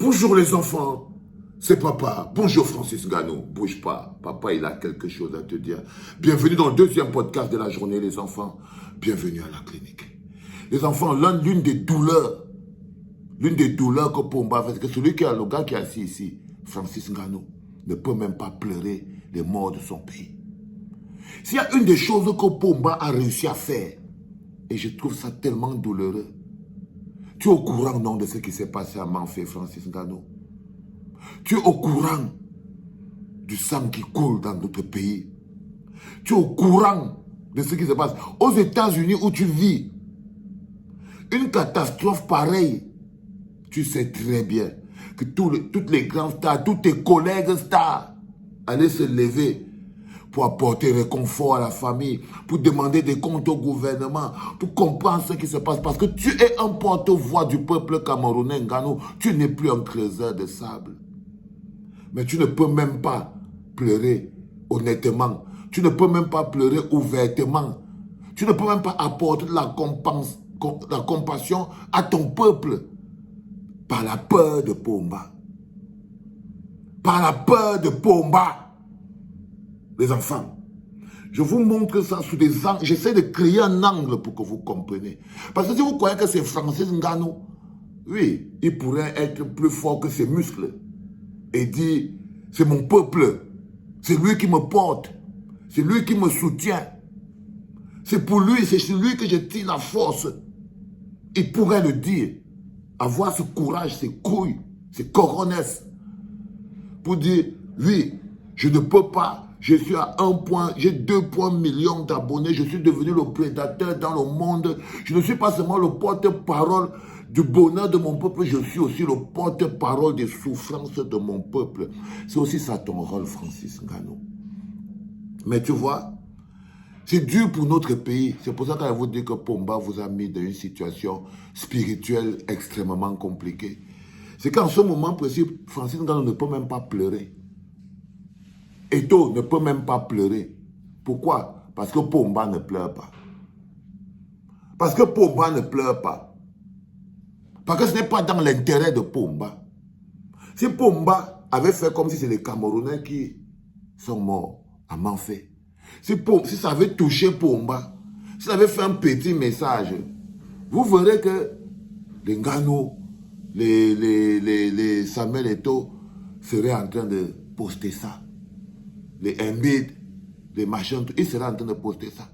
Bonjour les enfants, c'est papa. Bonjour Francis Nganou, bouge pas. Papa, il a quelque chose à te dire. Bienvenue dans le deuxième podcast de la journée, les enfants. Bienvenue à la clinique. Les enfants, l'une des douleurs que Pomba fait, c'est que celui qui a le gars qui est assis ici, Francis Nganou, ne peut même pas pleurer les morts de son pays. S'il y a une des choses que Pomba a réussi à faire, et je trouve ça tellement douloureux, tu es au courant, non, de ce qui s'est passé à Manfé, Francis Nganou? Tu es au courant du sang qui coule dans notre pays? Tu es au courant de ce qui se passe aux États-Unis où tu vis? Une catastrophe pareille, tu sais très bien que toutes les grands stars, tous tes collègues stars allaient se lever pour apporter réconfort à la famille, pour demander des comptes au gouvernement, pour comprendre ce qui se passe. Parce que tu es un porte-voix du peuple camerounais, Nganou. Tu n'es plus un creuseur de sable. Mais tu ne peux même pas pleurer honnêtement. Tu ne peux même pas pleurer ouvertement. Tu ne peux même pas apporter la compassion à ton peuple par la peur de Pomba. Par la peur de Pomba. Les enfants, je vous montre ça sous des angles. J'essaie de créer un angle pour que vous compreniez. Parce que si vous croyez que c'est Francis Nganou, oui, il pourrait être plus fort que ses muscles et dire, c'est mon peuple, c'est lui qui me porte, c'est lui qui me soutient. C'est pour lui, c'est chez lui que je tire la force. Il pourrait le dire, avoir ce courage, ces couilles, ces coronesses, pour dire, oui, je ne peux pas. Je suis à 1 point, j'ai 2 millions d'abonnés, je suis devenu le prédateur dans le monde. Je ne suis pas seulement le porte-parole du bonheur de mon peuple, je suis aussi le porte-parole des souffrances de mon peuple. C'est aussi ça ton rôle, Francis Nganou. Mais tu vois, c'est dur pour notre pays. C'est pour ça que je vous dis que Pomba vous a mis dans une situation spirituelle extrêmement compliquée. C'est qu'en ce moment précis, Francis Nganou ne peut même pas pleurer. Eto ne peut même pas pleurer. Pourquoi? Parce que Pomba ne pleure pas. Parce que Pomba ne pleure pas. Parce que ce n'est pas dans l'intérêt de Pomba. Si Pomba avait fait comme si c'est les Camerounais qui sont morts à Manfé, si ça avait touché Pomba, si ça avait fait un petit message, vous verrez que les Nganou, les Samuel Eto'o seraient en train de poster ça. Les Mbid, les machins, ils seraient en train de poster ça.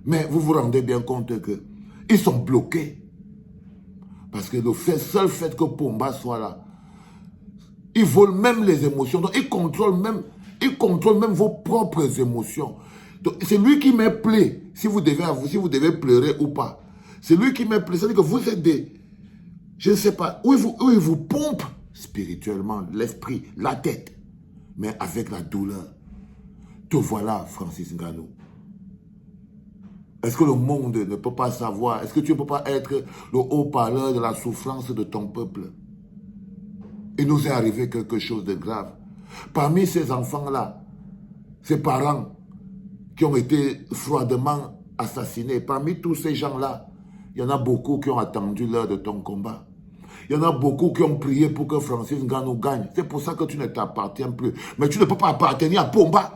Mais vous vous rendez bien compte qu'ils sont bloqués. Parce que le seul fait que Pomba soit là, ils volent même les émotions. Donc ils contrôlent même vos propres émotions. C'est lui qui met plaît, si vous devez pleurer ou pas. C'est lui qui met plaît. C'est-à-dire que vous êtes des... Je ne sais pas, où il vous pompe spirituellement, l'esprit, la tête. Mais avec la douleur. Te voilà, Francis Nganou. Est-ce que le monde ne peut pas savoir? Est-ce que tu ne peux pas être le haut-parleur de la souffrance de ton peuple? Il nous est arrivé quelque chose de grave. Parmi ces enfants-là, ces parents qui ont été froidement assassinés, parmi tous ces gens-là, il y en a beaucoup qui ont attendu l'heure de ton combat. Il y en a beaucoup qui ont prié pour que Francis Nganou gagne. C'est pour ça que tu ne t'appartiens plus. Mais tu ne peux pas appartenir à Pomba.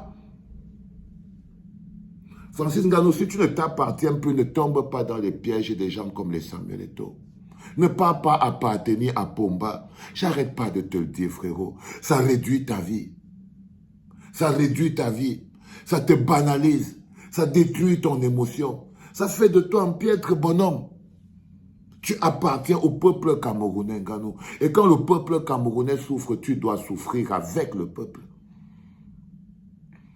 Francis Nganou, si tu ne t'appartiens plus, ne tombe pas dans les pièges des gens comme les Samuel Eto'o. Ne pas appartenir à Pomba. J'arrête pas de te le dire, frérot. Ça réduit ta vie. Ça réduit ta vie. Ça te banalise. Ça détruit ton émotion. Ça fait de toi un piètre bonhomme. Tu appartiens au peuple camerounais, Nganou. Et quand le peuple camerounais souffre, tu dois souffrir avec le peuple.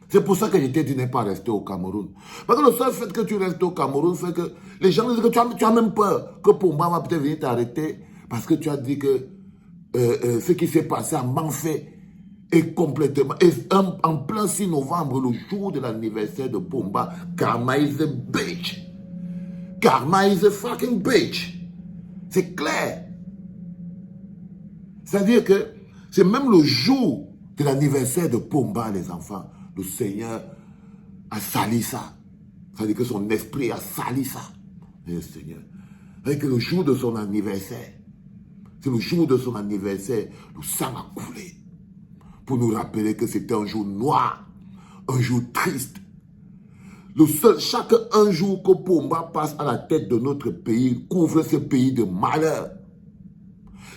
C'est pour ça que je t'ai dit de ne pas rester au Cameroun. Parce que le seul fait que tu restes au Cameroun fait que les gens disent que tu as même peur que Pomba va peut-être venir t'arrêter parce que tu as dit que ce qui s'est passé à Manfé est complètement... Et en plein 6 novembre, le jour de l'anniversaire de Pomba, Karma is a bitch. Karma is a fucking bitch. C'est clair. C'est-à-dire que c'est même le jour de l'anniversaire de Pomba, les enfants. Le Seigneur a sali ça. C'est-à-dire que son esprit a sali ça. Le Seigneur. Avec le jour de son anniversaire. C'est le jour de son anniversaire. Le sang a coulé. Pour nous rappeler que c'était un jour noir. Un jour triste. Chaque un jour que Pomba passe à la tête de notre pays couvre ce pays de malheur.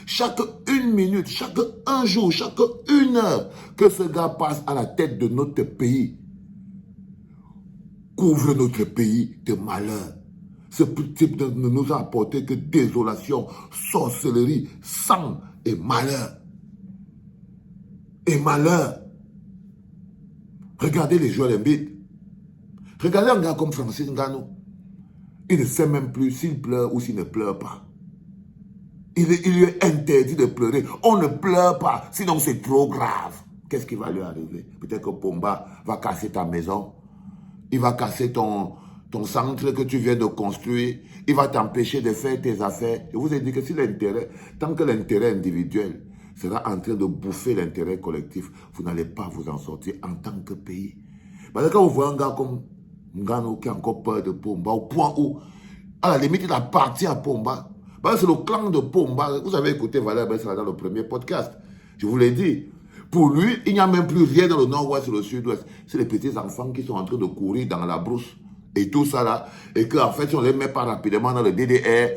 Chaque une minute, chaque un jour, chaque une heure que ce gars passe à la tête de notre pays couvre notre pays de malheur. Ce type ne nous a apporté que désolation, sorcellerie, sang et malheur. Et malheur. Regardez les Joel Embiid. Regardez un gars comme Francis Ngannou. Il ne sait même plus s'il pleure ou s'il ne pleure pas. Il lui est interdit de pleurer. On ne pleure pas, sinon c'est trop grave. Qu'est-ce qui va lui arriver? Peut-être que Pomba va casser ta maison. Il va casser ton centre que tu viens de construire. Il va t'empêcher de faire tes affaires. Je vous ai dit que si l'intérêt, tant que l'intérêt individuel sera en train de bouffer l'intérêt collectif, vous n'allez pas vous en sortir en tant que pays. Parce que quand vous voyez un gars comme Ngannou qui a encore peur de Pomba, au point où, à la limite, il appartient à Pomba. C'est le clan de Pomba. Vous avez écouté Valère Bessara dans le premier podcast. Je vous l'ai dit. Pour lui, il n'y a même plus rien dans le nord-ouest et le sud-ouest. C'est les petits enfants qui sont en train de courir dans la brousse. Et tout ça là. Et qu'en fait, si on ne les met pas rapidement dans le DDR,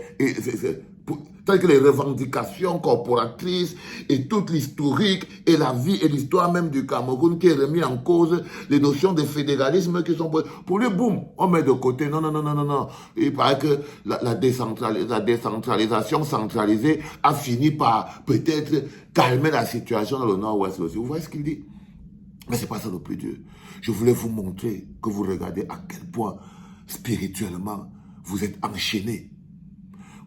telles que les revendications corporatrices et toute l'historique et la vie et l'histoire même du Cameroun qui est remis en cause, les notions de fédéralisme qui sont... Pour lui, boum, on met de côté. Non, non, non, non, non, non. Il paraît que la décentralisation centralisée a fini par peut-être calmer la situation dans le nord-ouest aussi. Vous voyez ce qu'il dit? Mais c'est pas ça le plus dur. Je voulais vous montrer que vous regardez à quel point, spirituellement, vous êtes enchaînés.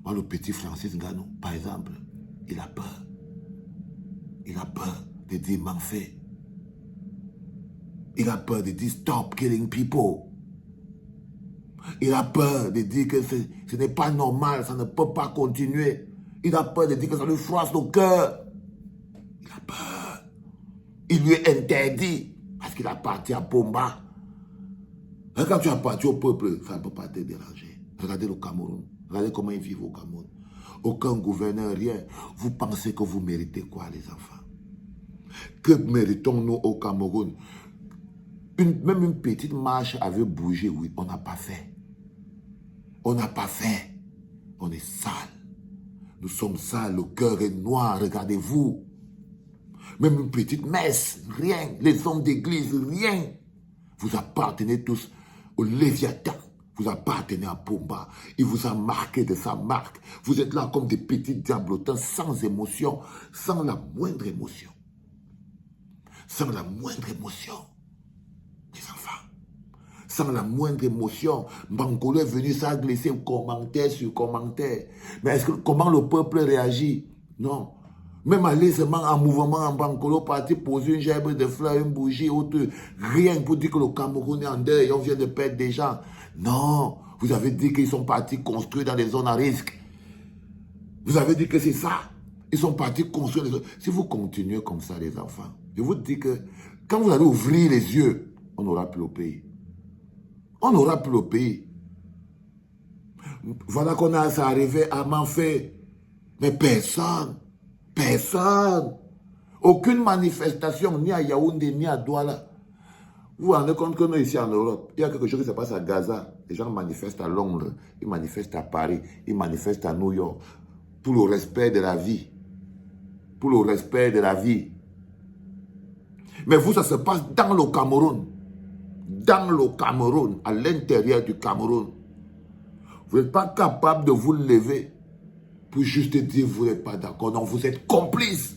Moi, le petit Francis Ngannou, par exemple, il a peur. Il a peur de dire m'en fait. Il a peur de dire stop killing people. Il a peur de dire que ce n'est pas normal, ça ne peut pas continuer. Il a peur de dire que ça lui froisse le cœur. Il a peur. Il lui est interdit parce qu'il appartient à Pomba. Et quand tu appartiens au peuple, ça ne peut pas te déranger. Regardez le Cameroun. Regardez comment ils vivent au Cameroun. Aucun gouverneur, rien. Vous pensez que vous méritez quoi, les enfants? Que méritons-nous au Cameroun? Même une petite marche avait bougé, oui. On n'a pas fait. On n'a pas fait. On est sale. Nous sommes sales. Le cœur est noir. Regardez-vous. Même une petite messe, rien. Les hommes d'église, rien. Vous appartenez tous au Léviathan. Vous appartenez à Pomba. Il vous a marqué de sa marque. Vous êtes là comme des petits diablotins sans émotion, sans la moindre émotion. Sans la moindre émotion. Les enfants. Sans la moindre émotion. Bankolo est venu, ça a glissé commentaire sur commentaire. Mais comment le peuple réagit? Non. Même aller seulement en mouvement en Bankolo, partir poser une gerbe de fleurs, une bougie, autre, rien pour dire que le Cameroun est en deuil, on vient de perdre des gens. Non, vous avez dit qu'ils sont partis construire dans des zones à risque. Vous avez dit que c'est ça. Ils sont partis construire des zones. Si vous continuez comme ça, les enfants, je vous dis que quand vous allez ouvrir les yeux, on n'aura plus le pays. On n'aura plus le pays. Voilà qu'on a ça arrivé à Manfé. Mais personne. Personne. Aucune manifestation, ni à Yaoundé, ni à Douala. Vous vous rendez compte que nous, ici en Europe, il y a quelque chose qui se passe à Gaza. Les gens manifestent à Londres, ils manifestent à Paris, ils manifestent à New York. Pour le respect de la vie. Pour le respect de la vie. Mais vous, ça se passe dans le Cameroun. Dans le Cameroun, à l'intérieur du Cameroun. Vous n'êtes pas capable de vous lever pour juste dire vous n'êtes pas d'accord. Non, vous êtes complices.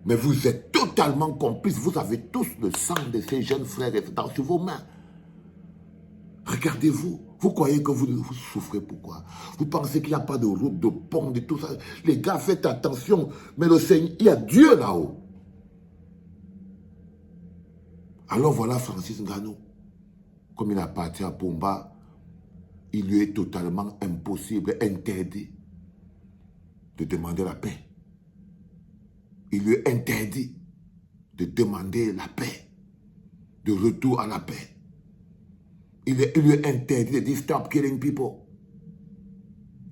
Mais vous êtes totalement complices. Vous avez tous le sang de ces jeunes frères et sœurs sur vos mains. Regardez-vous. Vous croyez que vous souffrez pourquoi? Vous pensez qu'il n'y a pas de route, de pont, de tout ça. Les gars, faites attention. Mais le Seigneur, il y a Dieu là-haut. Alors voilà Francis Ngannou. Comme il appartient à Pomba, il lui est totalement impossible, interdit de demander la paix. Il lui est interdit de demander la paix, de retour à la paix. Il lui est interdit de dire stop killing people.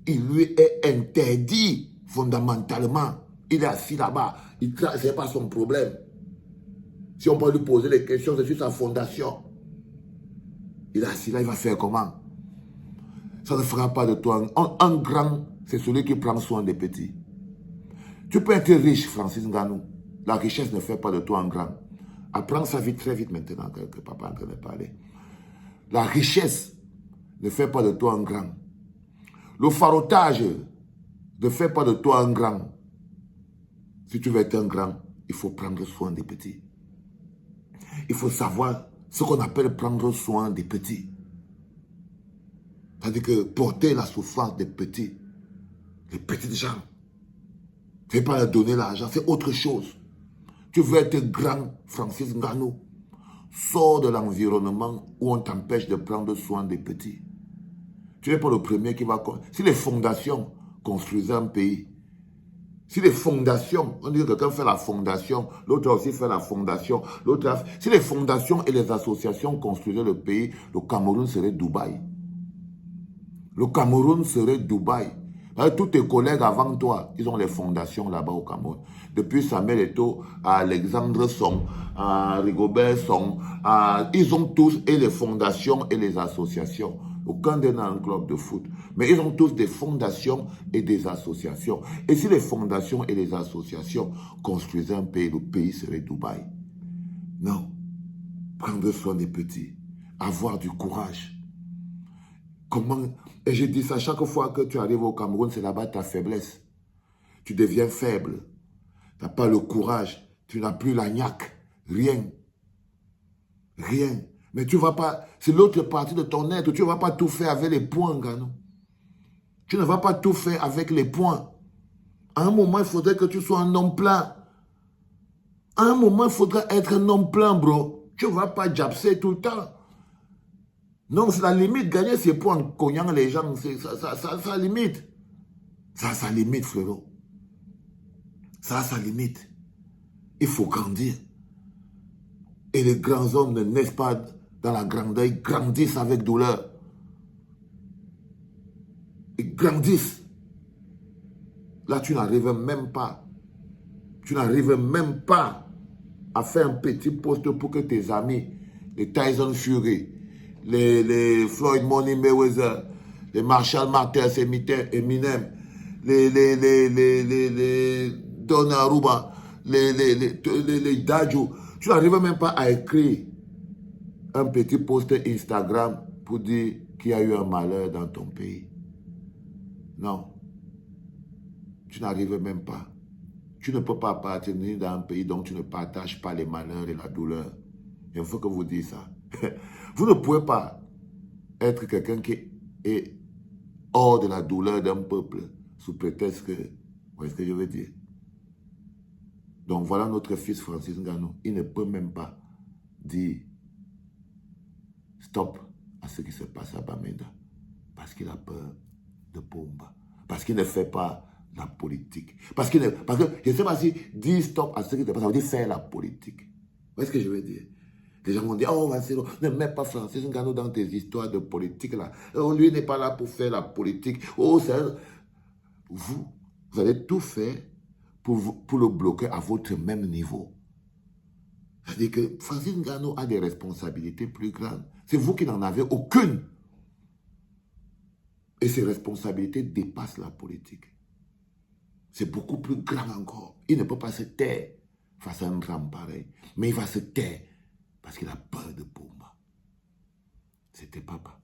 Il lui est interdit Fondamentalement, il est assis là-bas. Ce n'est pas son problème. Si on peut lui poser les questions, c'est sur sa fondation. Il est assis là, il va faire comment? Ça ne fera pas de toi. Un grand, c'est celui qui prend soin des petits. Tu peux être riche, Francis Ngannou. La richesse ne fait pas de toi un grand. Apprends ça vite, très vite maintenant que papa est en train de parler. La richesse ne fait pas de toi un grand. Le farotage ne fait pas de toi un grand. Si tu veux être un grand, il faut prendre soin des petits. Il faut savoir ce qu'on appelle prendre soin des petits. C'est-à-dire que porter la souffrance des petits. Les petites gens. Ce n'est pas leur donner l'argent, c'est autre chose. Tu veux être grand, Francis Ngannou. Sors de l'environnement où on t'empêche de prendre soin des petits. Tu n'es pas le premier qui va... Si les fondations construisaient un pays, si les fondations, on dit que quelqu'un fait la fondation, l'autre aussi fait la fondation, l'autre... Si les fondations et les associations construisaient le pays, le Cameroun serait Dubaï. Le Cameroun serait Dubaï. Tous tes collègues avant toi, ils ont les fondations là-bas au Cameroun. Depuis Samuel Eto'o à Alexandre Song, à Rigobert Song, ils ont tous et les fondations et les associations. Aucun d'eux n'a un club de foot. Mais ils ont tous des fondations et des associations. Et si les fondations et les associations construisaient un pays, le pays serait Dubaï. Non. Prendre soin des petits. Avoir du courage. Comment... Et je dis ça, chaque fois que tu arrives au Cameroun, c'est là-bas ta faiblesse. Tu deviens faible. Tu n'as pas le courage. Tu n'as plus la niaque. Rien. Rien. Mais tu ne vas pas... C'est l'autre partie de ton être. Tu ne vas pas tout faire avec les poings, Ngannou. Tu ne vas pas tout faire avec les poings. À un moment, il faudrait que tu sois un homme plein. À un moment, il faudrait être un homme plein, bro. Tu ne vas pas japser tout le temps. Non, c'est la limite. Gagner ses points en cognant les gens, ça limite. Ça limite, frérot. Ça limite. Il faut grandir. Et les grands hommes ne naissent pas dans la grandeur, ils grandissent avec douleur. Ils grandissent. Là, tu n'arrives même pas. Tu n'arrives même pas à faire un petit poste pour que tes amis, les Tyson Fury, les Floyd Money Mayweather, les Marshall Mathers Eminem, les Donnarumma, les Dadju, tu n'arrives même pas à écrire un petit post Instagram pour dire qu'il y a eu un malheur dans ton pays. Non. Tu n'arrives même pas. Tu ne peux pas appartenir dans un pays dont tu ne partages pas les malheurs et la douleur. Il faut que vous dites ça. Vous ne pouvez pas être quelqu'un qui est hors de la douleur d'un peuple sous prétexte que... Vous voyez ce que je veux dire? Donc voilà notre fils Francis Ngannou. Il ne peut même pas dire stop à ce qui se passe à Bamenda. Parce qu'il a peur de Pomba. Parce qu'il ne fait pas la politique. Parce que je ne sais pas si dire stop à ce qui se passe, ça veut dire faire la politique. Vous voyez ce que je veux dire? Les gens vont dire, oh Vassilo, ne mets pas Francis Ngannou dans tes histoires de politique là. Oh, lui n'est pas là pour faire la politique. Oh, c'est... Vous allez tout faire pour le bloquer à votre même niveau. C'est-à-dire que Francis Ngannou a des responsabilités plus grandes. C'est vous qui n'en avez aucune. Et ces responsabilités dépassent la politique. C'est beaucoup plus grand encore. Il ne peut pas se taire face à un grand pareil. Mais il va se taire parce qu'il a peur de Pomba. C'était papa.